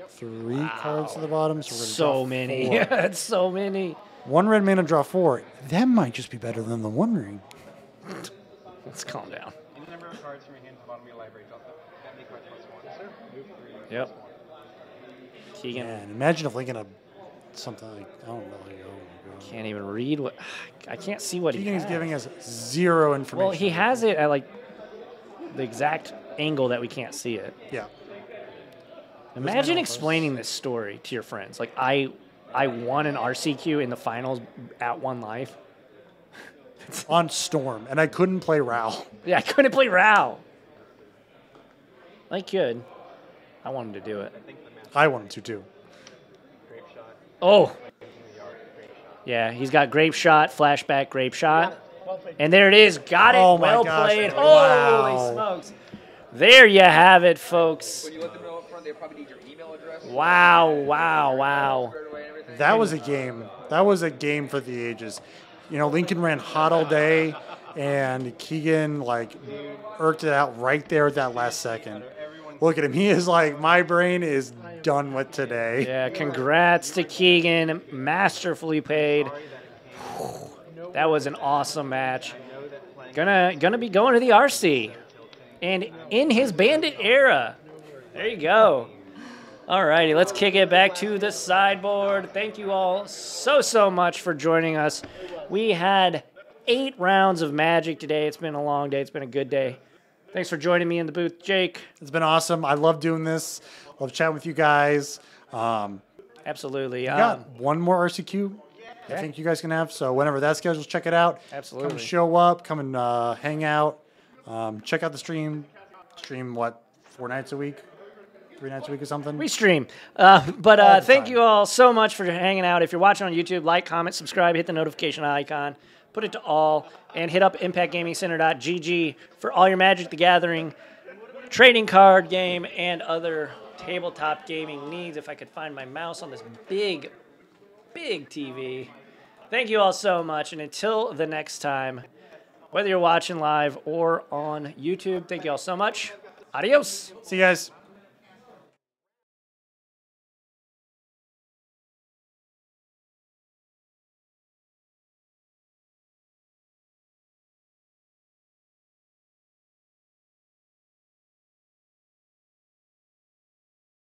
3 cards at the bottom. So, we're gonna So draw many. 4. That's so many. 1 red mana, draw 4. That might just be better than the One Ring. Let's calm down. Any number of cards from your hand to the bottom of your library. Drop that many cards +1. Sir. Move 3. Yep. Keegan Man, imagine if Lincoln had something like, I don't know. Like, oh my God. can't even read what. I can't see what he Keegan is has. giving us 0 information. Well, he has it at like the exact angle that we can't see it. Yeah. Imagine no explaining this story to your friends. Like, I won an RCQ in the finals at One Life. On Storm, and I couldn't play Ral. Yeah, I couldn't play Rao. I could. I wanted to do it. I wanted to too. Oh. Yeah, he's got grape shot, flashback, grape shot. And there it is. Got it. Oh my well gosh. played. Wow. Holy smokes. There you have it, folks. When you let them know up front, they probably need your email address. Wow, wow, wow. Squared away and everything. That was a game. That was a game for the ages. You know, Lincoln ran hot all day, and Keegan, like, irked it out right there at that last second. Look at him. He is like, my brain is done with today. Yeah, congrats to Keegan. Masterfully played. That was an awesome match. Gonna be going to the RC. And in his Bandit era. There you go. All righty, let's kick it back to the sideboard. Thank you all so much for joining us. We had 8 rounds of Magic today. It's been a long day. It's been a good day. Thanks for joining me in the booth, Jake. It's been awesome. I love doing this. Love chatting with you guys. Absolutely. We got one more RCQ I think you guys can have. So whenever that schedules, check it out. Absolutely. Come show up. Come and hang out. Check out the stream. Stream, what, 4 nights a week? 3 nights a week or something? We stream. But All the thank time. you all so much for hanging out. If you're watching on YouTube, like, comment, subscribe, hit the notification icon, put it to all, and hit up impactgamingcenter.gg for all your Magic the Gathering, trading card game, and other tabletop gaming needs. If I could find my mouse on this big TV. Thank you all so much, and until the next time, whether you're watching live or on YouTube, thank you all so much. Adios. See you guys.